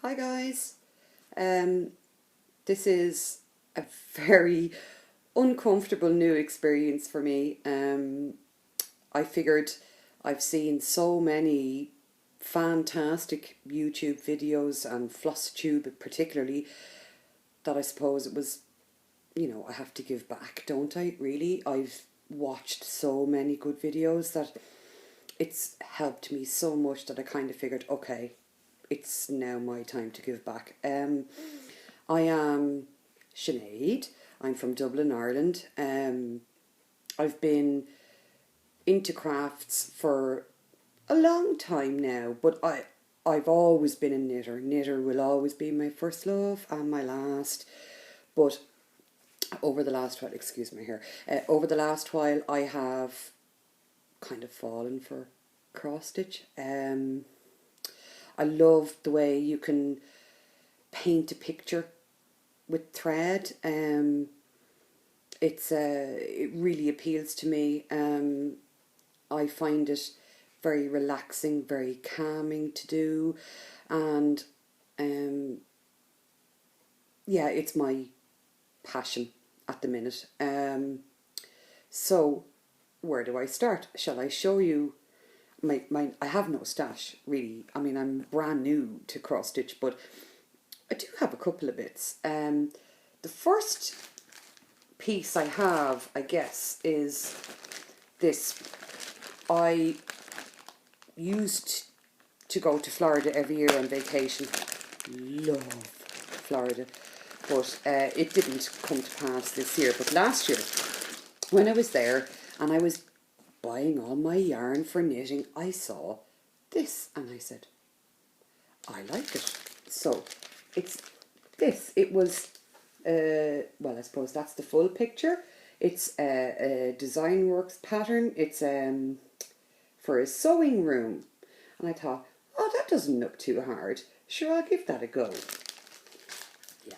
Hi guys. Um, this is a very uncomfortable new experience for me. I figured I've seen so many fantastic YouTube videos and Flosstube particularly that I suppose it was, I have to give back, don't I? Really, I've watched so many good videos that it's helped me so much that I kind of figured, okay, it's now my time to give back. I am Sinead. I'm from Dublin, Ireland. I've been into crafts for a long time now, but I've always been a knitter. Knitter will always be my first love and my last. But over the last while, excuse me here, over the last while, I have kind of fallen for cross stitch. I love the way you can paint a picture with thread. It really appeals to me. I find it very relaxing, very calming to do, and yeah, it's my passion at the minute. So where do I start? Shall I show you my I have no stash really. I mean, I'm brand new to cross stitch, but I do have a couple of bits. The first piece I have, I guess, is this. I used to go to Florida every year on vacation. Love Florida, but it didn't come to pass this year. But last year, when I was there and I was buying all my yarn for knitting, I saw this and I said, I like it. So it's this. It was, well, I suppose that's the full picture. It's a Design Works pattern. It's for a sewing room. And I thought, oh, that doesn't look too hard. Sure, I'll give that a go. Yeah.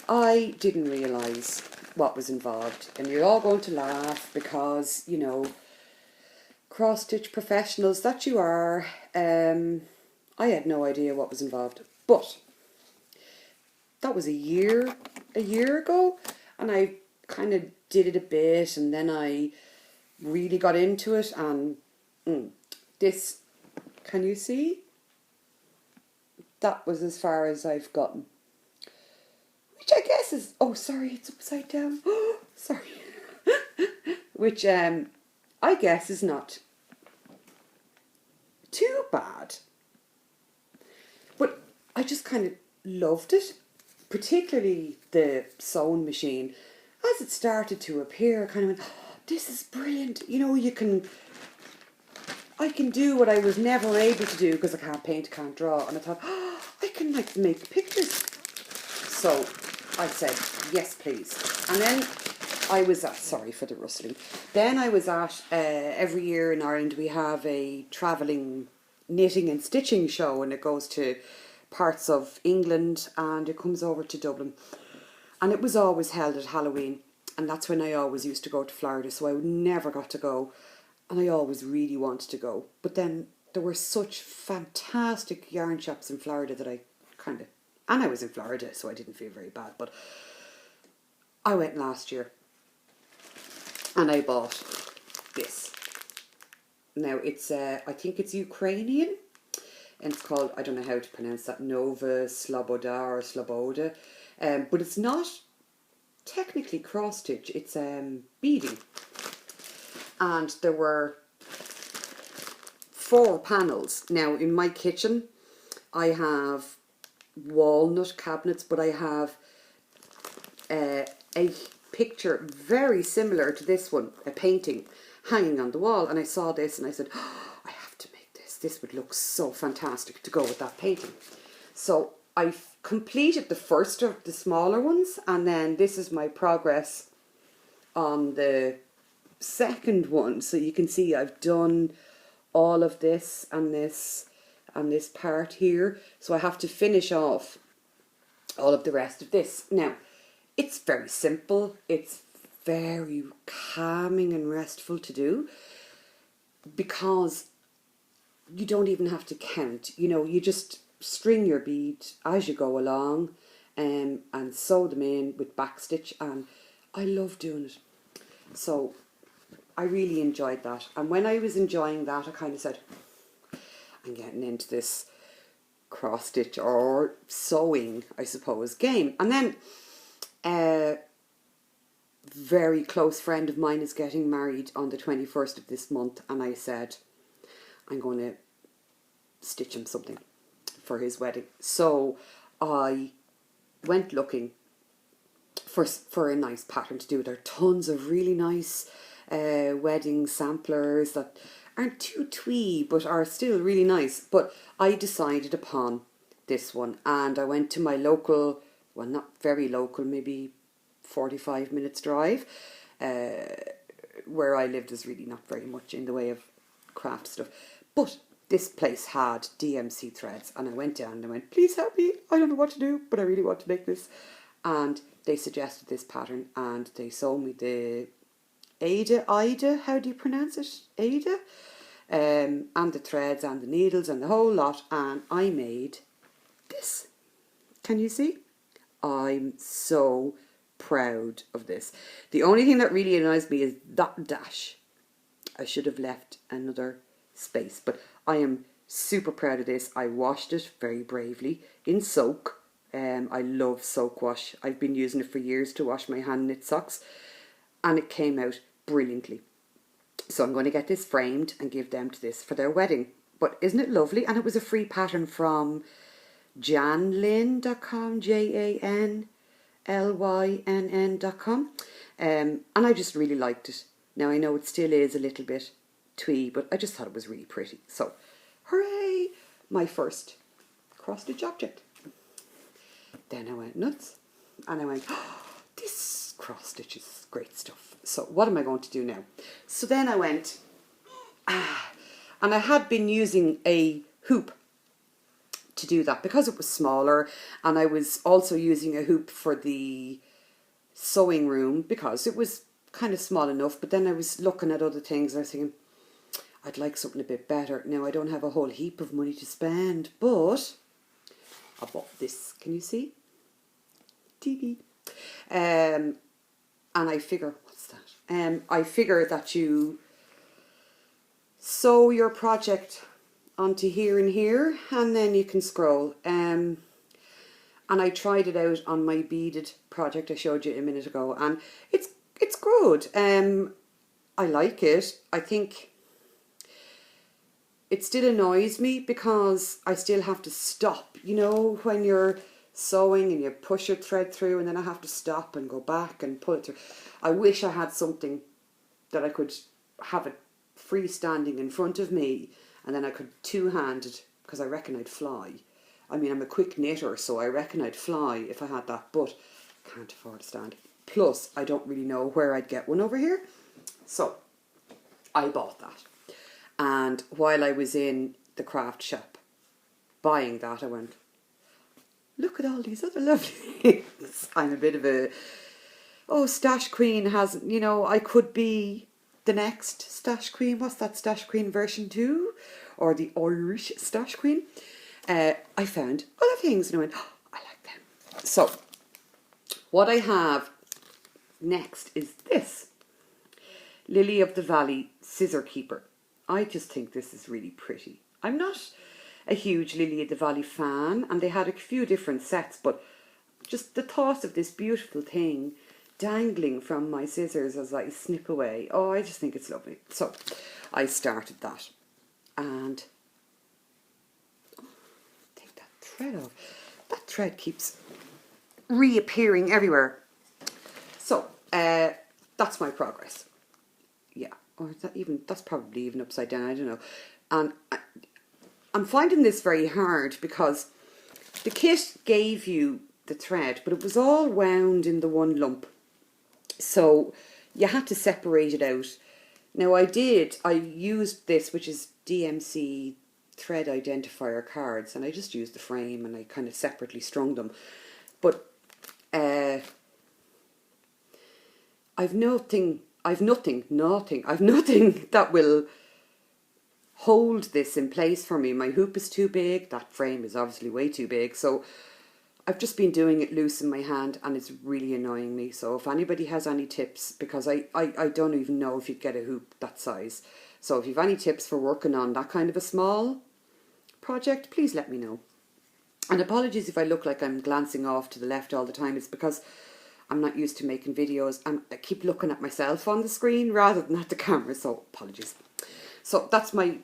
I didn't realise what was involved. And you're all going to laugh because, cross-stitch professionals that you are, I had no idea what was involved. But that was a year ago, and I kind of did it a bit, and then I really got into it, and this, can you see? That was as far as I've gotten. Which I guess is, oh sorry, it's upside down. Sorry. Which I guess is not too bad. But I just kind of loved it, particularly the sewing machine. As it started to appear, I kind of went, oh, this is brilliant. I can do what I was never able to do because I can't paint, can't draw. And I thought, oh, I can make pictures. So I said, yes, please. And then I was at, sorry for the rustling. Then I was at, every year in Ireland we have a travelling knitting and stitching show, and it goes to parts of England and it comes over to Dublin. And it was always held at Halloween, and that's when I always used to go to Florida, so I never got to go, and I always really wanted to go. But then there were such fantastic yarn shops in Florida that I kind of, and I was in Florida, so I didn't feel very bad, but I went last year and I bought this. Now it's, I think it's Ukrainian, and it's called, I don't know how to pronounce that, Nova Sloboda or Sloboda, but it's not technically cross stitch, it's beading. And there were 4 panels. Now in my kitchen I have walnut cabinets, but I have a picture very similar to this one, a painting hanging on the wall, and I saw this and I said, oh, I have to make this. This would look so fantastic to go with that painting. So I've completed the first of the smaller ones, and then this is my progress on the second one. So you can see I've done all of this and this and this part here, so I have to finish off all of the rest of this. Now it's very simple, it's very calming and restful to do because you don't even have to count, you just string your bead as you go along, and sew them in with backstitch, and I love doing it. So I really enjoyed that. And when I was enjoying that, I kind of said, I'm getting into this cross stitch or sewing, I suppose, game. And then a very close friend of mine is getting married on the 21st of this month, and I said, I'm going to stitch him something for his wedding. So I went looking for a nice pattern to do. There are tons of really nice wedding samplers that aren't too twee but are still really nice. But I decided upon this one, and I went to my local, well, not very local, maybe 45 minutes drive. Where I lived is really not very much in the way of craft stuff, but this place had DMC threads, and I went down and I went, please help me, I don't know what to do, but I really want to make this. And they suggested this pattern, and they sold me the Ida, how do you pronounce it? Ada? And the threads and the needles and the whole lot, and I made this. Can you see? I'm so proud of this. The only thing that really annoys me is that dash. I should have left another space, but I am super proud of this. I washed it very bravely in soak. I love soak wash. I've been using it for years to wash my hand knit socks, and it came out brilliantly. So I'm going to get this framed and give them to this for their wedding. But isn't it lovely? And it was a free pattern from janlyn.com, JANLYNN.com, and I just really liked it. Now I know it still is a little bit twee, but I just thought it was really pretty. So hooray, my first cross stitch object. Then I went nuts, and I went, oh, this cross stitch is great stuff. So what am I going to do now? So then I went, and I had been using a hoop to do that because it was smaller, and I was also using a hoop for the sewing room because it was kind of small enough. But then I was looking at other things and I was thinking, I'd like something a bit better. Now I don't have a whole heap of money to spend, but I bought this. Can you see? TV. And I figure, what's that? I figure that you sew your project onto here and here, and then you can scroll. And I tried it out on my beaded project I showed you a minute ago, and it's good. I like it. I think it still annoys me because I still have to stop. You know, when you're sewing and you push your thread through, and then I have to stop and go back and pull it through. I wish I had something that I could have it freestanding in front of me, and then I could two-hand it, because I reckon I'd fly. I mean, I'm a quick knitter, so I reckon I'd fly if I had that, but can't afford a stand. Plus, I don't really know where I'd get one over here. So, I bought that. And while I was in the craft shop buying that, I went, look at all these other lovely things. I'm a bit of a, Stash Queen has, you know, I could be the next Stash Queen. What's that, Stash Queen version 2? Or the Irish Stash Queen. I found other things and I went, I like them. So, what I have next is this. Lily of the Valley Scissor Keeper. I just think this is really pretty. I'm not a huge Lily of the Valley fan, and they had a few different sets, but just the thought of this beautiful thing dangling from my scissors as I snip away. Oh, I just think it's lovely. So I started that, and take that thread off. That thread keeps reappearing everywhere. So that's my progress. Yeah, or is that even, that's probably even upside down, I don't know. And I'm finding this very hard because the kit gave you the thread, but it was all wound in the one lump. So you had to separate it out. Now I used this, which is DMC thread identifier cards, and I just used the frame and I kind of separately strung them. But I've nothing that will hold this in place for me. My hoop is too big, that frame is obviously way too big, so I've just been doing it loose in my hand and it's really annoying me. So if anybody has any tips, because I don't even know if you'd get a hoop that size. So if you've any tips for working on that kind of a small project, please let me know. And apologies if I look like I'm glancing off to the left all the time. It's because I'm not used to making videos and I keep looking at myself on the screen rather than at the camera, so apologies. So that's my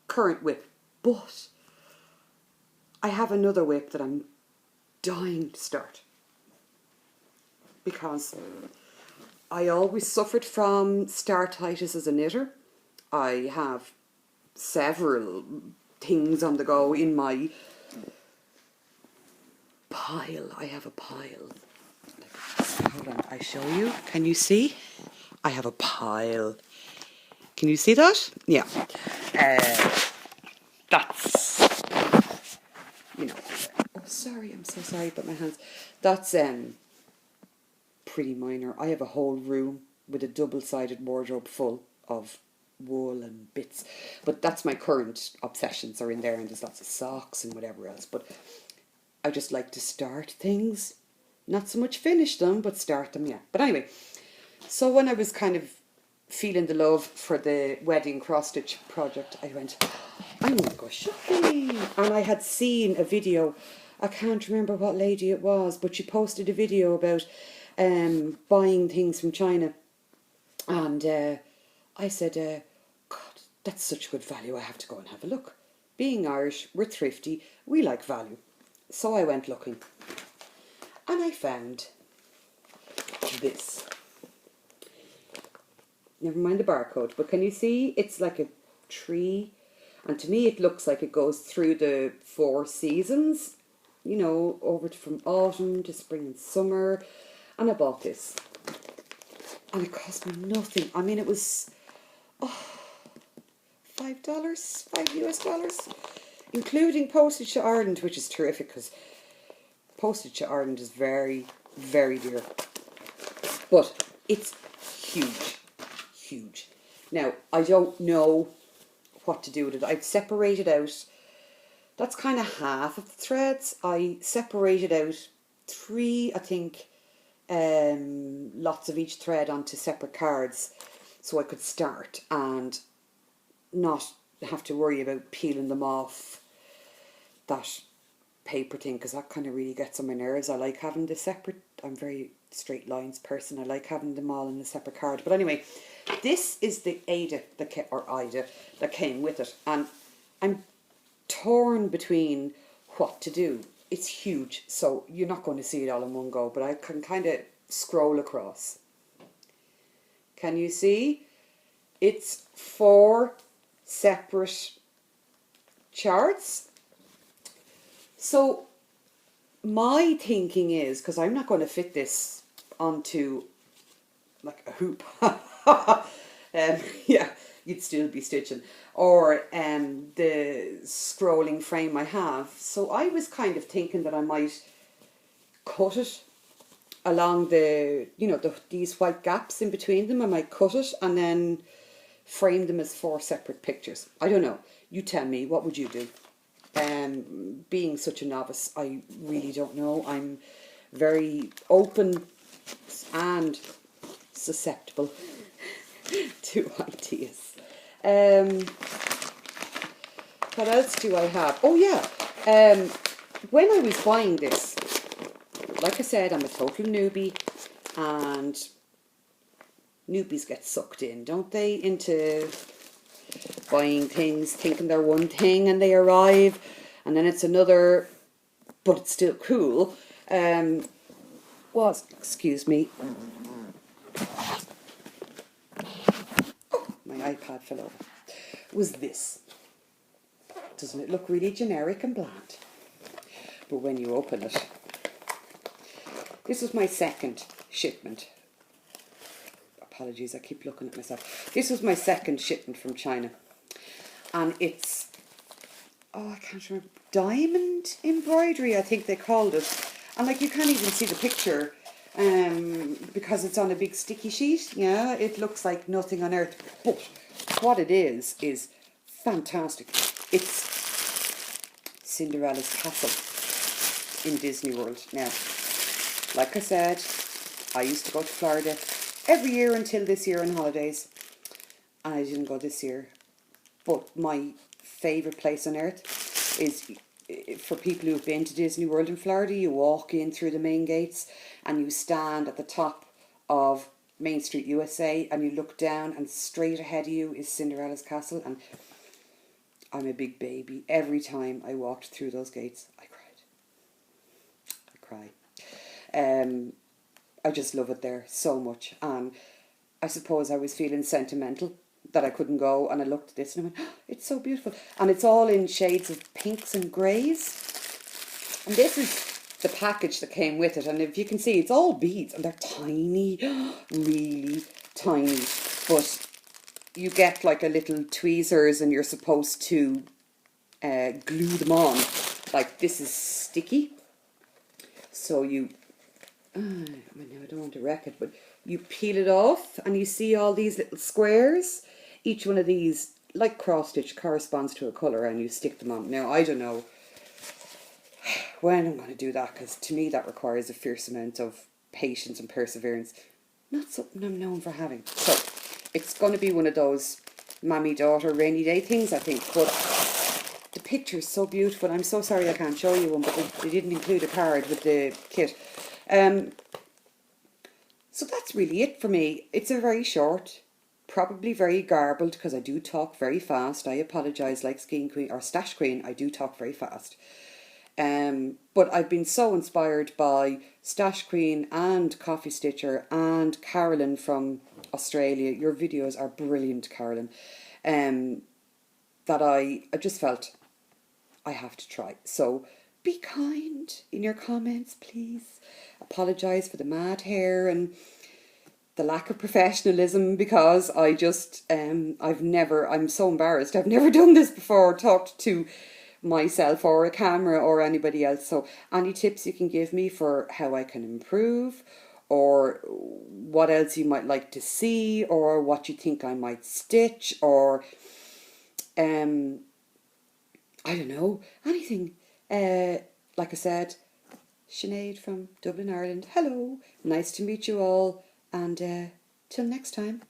current whip, but I have another whip that I'm dying to start, because I always suffered from startitis as a knitter. I have several things on the go in my pile. I have a pile. Hold on, I show you. Can you see? I have a pile. Can you see that? Yeah. That's, you know, oh sorry, I'm so sorry about my hands. That's pretty minor. I have a whole room with a double-sided wardrobe full of wool and bits. But that's my current obsessions are in there, and there's lots of socks and whatever else. But I just like to start things. Not so much finish them, but start them, yeah. But anyway, so when I was kind of feeling the love for the wedding cross-stitch project, I went, I'm going to go shopping. And I had seen a video, I can't remember what lady it was, but she posted a video about buying things from China. And I said, God, that's such good value, I have to go and have a look. Being Irish, we're thrifty, we like value. So I went looking. And I found this. Never mind the barcode, but can you see? It's like a tree. And to me it looks like it goes through the 4 seasons. You know, over from autumn to spring and summer. And I bought this. And it cost me nothing. I mean, it was $5, $5 US, including postage to Ireland, which is terrific because postage to Ireland is very, very dear. But it's huge, huge. Now, I don't know what to do with it. I've separated out, that's kind of half of the threads. I separated out 3, I think, lots of each thread onto separate cards so I could start and not have to worry about peeling them off that paper thing, because that kind of really gets on my nerves. I like having the separate, I'm a very straight lines person, I like having them all in a separate card. But anyway, this is the Ida that came with it, and I'm torn between what to do. It's huge, so you're not going to see it all in one go, but I can kind of scroll across. Can you see? It's 4 separate charts. So my thinking is, because I'm not going to fit this onto like a hoop. Yeah, you'd still be stitching. Or the scrolling frame I have. So I was kind of thinking that I might cut it along the, you know, these white gaps in between them. I might cut it and then frame them as 4 separate pictures. I don't know. You tell me, what would you do? Being such a novice, I really don't know. I'm very open and susceptible to ideas. What else do I have? Oh yeah, when I was buying this, like I said, I'm a total newbie, and newbies get sucked in, don't they, into buying things, thinking they're one thing, and they arrive, and then it's another, but it's still cool. Excuse me. Oh, my iPad fell over. Was this. Doesn't it look really generic and bland? But when you open it, this was my second shipment. Apologies, I keep looking at myself. This was my second shipment from China. And it's, oh, I can't remember, diamond embroidery, I think they called it. And like, you can't even see the picture because it's on a big sticky sheet. Yeah, it looks like nothing on earth. But what it is fantastic. It's Cinderella's castle in Disney World. Now, like I said, I used to go to Florida every year until this year on holidays. And I didn't go this year. But my favourite place on earth is, for people who've been to Disney World in Florida, you walk in through the main gates and you stand at the top of Main Street, USA, and you look down and straight ahead of you is Cinderella's castle. And I'm a big baby. Every time I walked through those gates, I cried. I just love it there so much. And I suppose I was feeling sentimental that I couldn't go, and I looked at this and I went, oh, it's so beautiful. And it's all in shades of pinks and greys. And this is the package that came with it. And if you can see, it's all beads, and they're tiny, really tiny. But you get like a little tweezers, and you're supposed to glue them on. Like, this is sticky. So you, I don't want to wreck it, but you peel it off and you see all these little squares. Each one of these, like cross stitch, corresponds to a colour, and you stick them on. Now, I don't know when I'm going to do that, because to me that requires a fierce amount of patience and perseverance. Not something I'm known for having. So it's going to be one of those mammy-daughter rainy day things, I think. But the picture is so beautiful. I'm so sorry I can't show you one, but they didn't include a card with the kit. So that's really it for me. It's a very short, probably very garbled, because I do talk very fast. I apologise, like Skiing Queen or Stash Queen, I do talk very fast. But I've been so inspired by Stash Queen and Coffee Stitcher and Carolyn from Australia. Your videos are brilliant, Carolyn. That I just felt I have to try. So be kind in your comments, please. Apologise for the mad hair and the lack of professionalism, because I just, I'm so embarrassed. I've never done this before, talked to myself or a camera or anybody else. So any tips you can give me for how I can improve, or what else you might like to see, or what you think I might stitch, or I don't know, anything. Like I said, Sinead from Dublin, Ireland. Hello, nice to meet you all, and till next time.